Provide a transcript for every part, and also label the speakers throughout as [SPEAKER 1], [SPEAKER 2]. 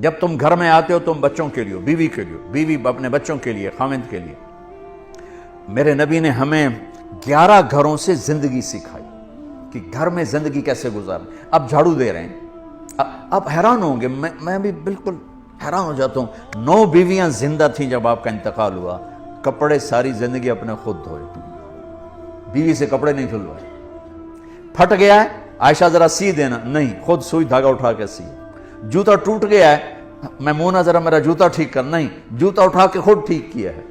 [SPEAKER 1] جب تم گھر میں آتے ہو تم بچوں کے لیے، بیوی کے لیے، بیوی اپنے بچوں کے لیے، خاوند کے لیے۔ میرے نبی نے ہمیں 11 گھروں سے زندگی سکھائی کہ گھر میں زندگی کیسے گزاریں۔ اب جھاڑو دے رہے ہیں، آپ حیران ہوں گے، میں بھی بالکل حیران ہو جاتا ہوں۔ 9 بیویاں زندہ تھیں جب آپ کا انتقال ہوا، کپڑے ساری زندگی اپنے خود دھوئے، بیوی سے کپڑے نہیں دھلوائے۔ پھٹ گیا ہے، عائشہ ذرا سی دینا، نہیں، خود سوئی دھاگا اٹھا کے سی۔ جوتا ٹوٹ گیا ہے، میمونہ ذرا میرا جوتا ٹھیک کر، نہیں، جوتا اٹھا کے خود ٹھیک کیا ہے۔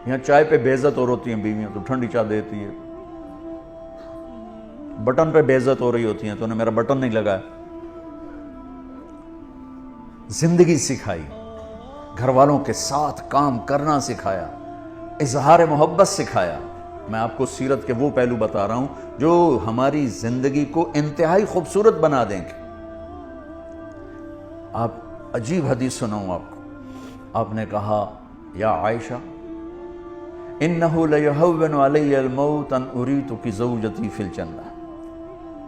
[SPEAKER 1] یہاں چائے پہ بے عزت اور ہوتی ہیں بیویاں، تو ٹھنڈی چائے دیتی ہے، بٹن پہ بے عزت ہو رہی ہوتی ہیں، تو انہیں میرا بٹن نہیں لگا ہے۔ زندگی سکھائی، گھر والوں کے ساتھ کام کرنا سکھایا، اظہار محبت سکھایا۔ میں آپ کو سیرت کے وہ پہلو بتا رہا ہوں جو ہماری زندگی کو انتہائی خوبصورت بنا دیں گے۔ آپ عجیب حدیث سناؤں آپ کو، آپ نے کہا یا عائشہ انہو لیہون علی الموت ان اریتک زوجتی فی الجنہ۔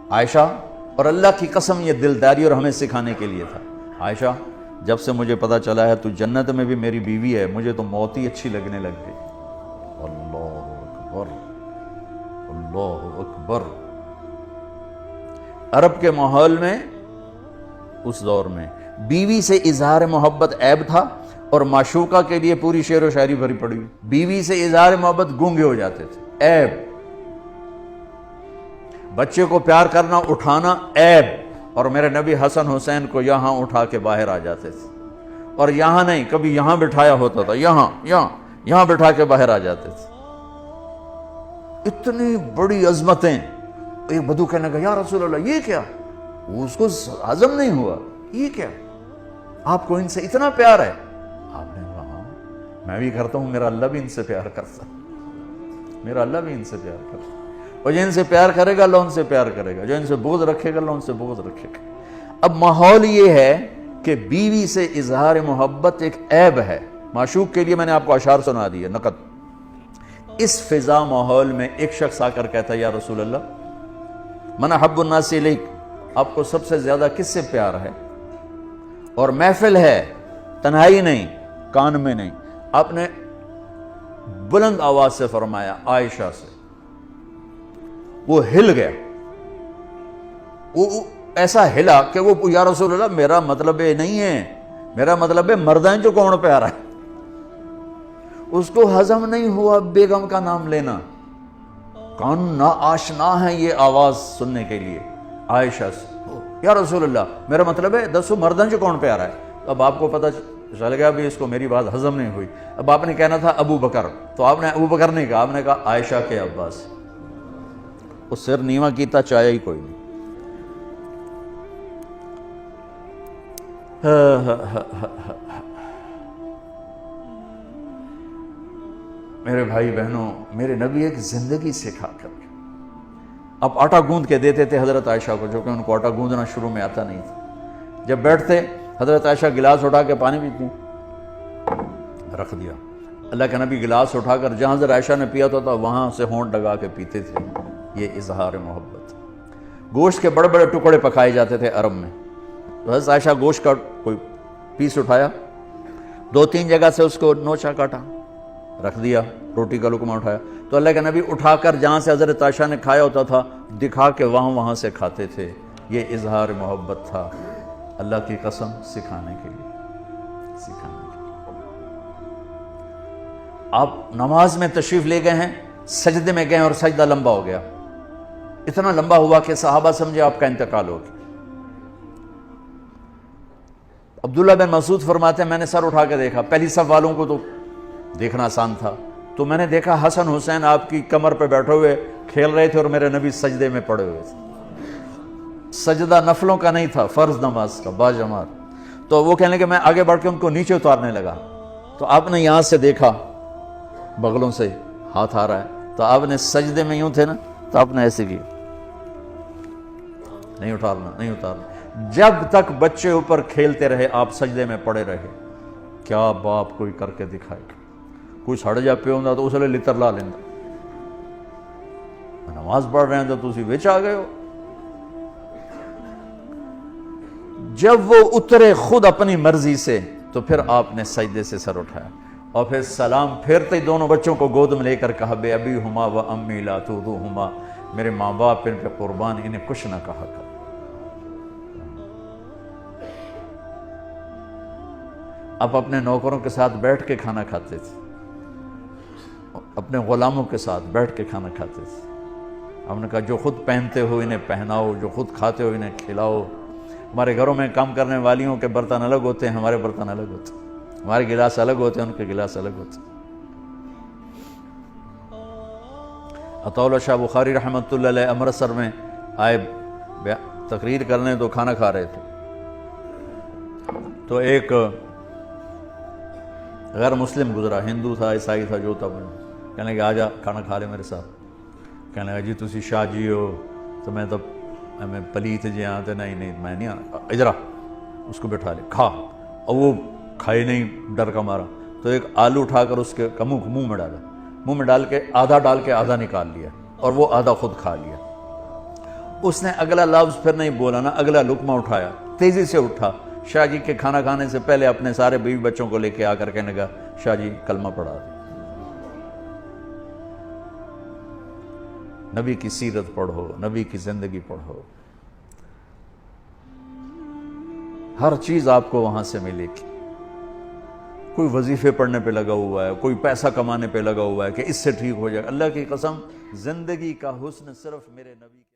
[SPEAKER 1] عائشہ، اور اللہ کی قسم یہ دلداری اور ہمیں سکھانے کے لیے تھا، عائشہ جب سے مجھے پتا چلا ہے تو جنت میں بھی میری بیوی ہے، مجھے تو موت ہی اچھی لگنے لگ گئی۔ اللہ اکبر، اللہ اکبر۔ عرب کے ماحول میں اس دور میں بیوی سے اظہار محبت عیب تھا، اور معشوقہ کے لیے پوری شعر و شاعری بھری پڑی، بیوی سے اظہار محبت گونگے ہو جاتے تھے، عیب۔ بچے کو پیار کرنا، اٹھانا، عیب۔ اور میرے نبی حسن حسین کو یہاں اٹھا کے باہر آ جاتے تھے، اور یہاں نہیں، کبھی یہاں بٹھایا ہوتا تھا، یہاں بٹھا کے باہر آ جاتے تھے۔ اتنی بڑی عظمتیں۔ ایک بدو کہنے لگا یا رسول اللہ یہ کیا؟ اس کو ہضم نہیں ہوا، یہ کیا؟ آپ کو ان سے اتنا پیار ہے؟ آپ نے کہا ہاں میں بھی کرتا ہوں، میرا اللہ بھی ان سے پیار کرتا، میرا اللہ بھی ان سے پیار کرتا، اور جو ان سے پیار کرے گا اللہ ان سے پیار کرے گا، جو ان سے بغض رکھے گا اللہ ان سے بغض رکھے گا۔ اب ماحول یہ ہے کہ بیوی سے اظہار محبت ایک عیب ہے۔ معشوق کے لیے میں نے آپ کو اشعار سنا دی ہے، نقد۔ اس فضا ماحول میں ایک شخص آ کر کہتا ہے یا رسول اللہ من احب الناس الیک، آپ کو سب سے زیادہ کس سے پیار ہے؟ اور محفل ہے، تنہائی نہیں، کان میں نہیں، آپ نے بلند آواز سے فرمایا عائشہ سے۔ وہ ہل گیا، وہ ایسا ہلا کہ وہ یا رسول اللہ میرا مطلب یہ نہیں ہے، میرا مطلب ہے مردان جو کون پیارا ہے۔ اس کو ہضم نہیں ہوا بیگم کا نام لینا، کان نا آشنا ہے یہ آواز سننے کے لیے عائشہ سے۔ یا رسول اللہ میرا مطلب ہے دسو مردان جو کون پیارا ہے۔ اب آپ کو پتہ چل گیا بھی اس کو میری بات ہضم نہیں ہوئی۔ اب آپ نے کہنا تھا ابو بکر، تو آپ نے ابو بکر نہیں کہا، آپ نے کہا عائشہ کے عباس۔ اس سر نیواں کیتا چاہیا ہی کوئی نہیں۔ میرے بھائی بہنوں، میرے نبی ایک زندگی سکھا کر کے اب آٹا گوندھ کے دیتے تھے حضرت عائشہ کو، جو کہ ان کو آٹا گوندھنا شروع میں آتا نہیں تھا۔ جب بیٹھتے حضرت عائشہ گلاس اٹھا کے پانی پیتی، رکھ دیا۔ اللہ کے نبی گلاس اٹھا کر جہاں حضرت عائشہ نے پیا تھا وہاں سے ہونٹ لگا کے پیتے تھے۔ یہ اظہار محبت۔ گوشت کے بڑے بڑے ٹکڑے پکائے جاتے تھے عرب میں، تو حضرت عائشہ گوشت کا کوئی پیس اٹھایا، 2-3 جگہ سے اس کو نوچا کاٹا، رکھ دیا، روٹی کا لقمہ اٹھایا، تو اللہ کے نبی اٹھا کر جہاں سے حضرت عائشہ نے کھایا ہوتا تھا دکھا کے وہاں سے کھاتے تھے۔ یہ اظہار محبت تھا، اللہ کی قسم سکھانے کے لیے۔ آپ نماز میں تشریف لے گئے ہیں، سجدے میں گئے اور سجدہ لمبا ہو گیا، اتنا لمبا ہوا کہ صحابہ سمجھے آپ کا انتقال ہو گیا۔ عبداللہ بن مسعود فرماتے ہیں میں نے سر اٹھا کے دیکھا، پہلی صف والوں کو تو دیکھنا آسان تھا، تو میں نے دیکھا حسن حسین آپ کی کمر پہ بیٹھے ہوئے کھیل رہے تھے اور میرے نبی سجدے میں پڑے ہوئے تھے۔ سجدہ نفلوں کا نہیں تھا، فرض نماز کا باجماعت۔ تو وہ کہنے کہ میں آگے بڑھ کے ان کو نیچے اتارنے لگا، تو آپ نے یہاں سے دیکھا بغلوں سے ہاتھ آ رہا ہے، تو آپ نے سجدے میں یوں تھے نا، تو آپ نے ایسے کیا، نہیں اتارنا۔ جب تک بچے اوپر کھیلتے رہے آپ سجدے میں پڑے رہے۔ کیا باپ کوئی کر کے دکھائے، کوئی سڑ جا پہ ہوں تو اس لیے لتر لا لینا، نماز پڑھ رہے ہیں تو تسی وچ آ گئے ہو۔ جب وہ اترے خود اپنی مرضی سے تو پھر آپ نے سجدے سے سر اٹھایا اور پھر سلام پھیرتے ہی دونوں بچوں کو گود میں لے کر کہا بے ابی ہما و امی لا تؤذوہما، میرے ماں باپ ان پہ قربان، انہیں کچھ نہ کہا کر۔ آپ اپنے نوکروں کے ساتھ بیٹھ کے کھانا کھاتے تھے، اپنے غلاموں کے ساتھ بیٹھ کے کھانا کھاتے تھے۔ ہم نے کہا جو خود پہنتے ہو انہیں پہناؤ، جو خود کھاتے ہو انہیں کھلاؤ۔ ہمارے گھروں میں کام کرنے والیوں کے برتن الگ ہوتے ہیں، ہمارے برتن الگ ہوتے ہیں، ہمارے گلاس الگ ہوتے ہیں، ان کے گلاس الگ ہوتے ہیں۔ عطا اللہ شاہ بخاری رحمۃ اللہ علیہ امرتسر میں آئے تقریر کرنے، تو کھانا کھا رہے تھے، تو ایک غیر مسلم گزرا، ہندو تھا عیسائی تھا جو تھا، کہنے لگا آجا کھانا کھا لے میرے ساتھ۔ کہنے لگا جی تسی شاہ جی ہو تو میں پلیت جی ہاں، تو نہیں میں نہیں آنا، ادھر آ، اس کو بٹھا لے کھا، اور وہ کھائے نہیں ڈر کا مارا، تو ایک آلو اٹھا کر اس کے منہ میں ڈالا، منہ میں ڈال کے آدھا نکال لیا اور وہ آدھا خود کھا لیا۔ اس نے اگلا لفظ پھر نہیں بولا، نہ اگلا لقمہ اٹھایا، تیزی سے اٹھا، شاہ جی کے کھانا کھانے سے پہلے اپنے سارے بیوی بچوں کو لے کے آ کر کہنے لگا شاہ جی کلمہ پڑھا دیں، نبی کی سیرت پڑھو، نبی کی زندگی پڑھو، ہر چیز آپ کو وہاں سے ملے گی۔ کوئی وظیفے پڑھنے پہ لگا ہوا ہے، کوئی پیسہ کمانے پہ لگا ہوا ہے کہ اس سے ٹھیک ہو جائے، اللہ کی قسم زندگی کا حسن صرف میرے نبی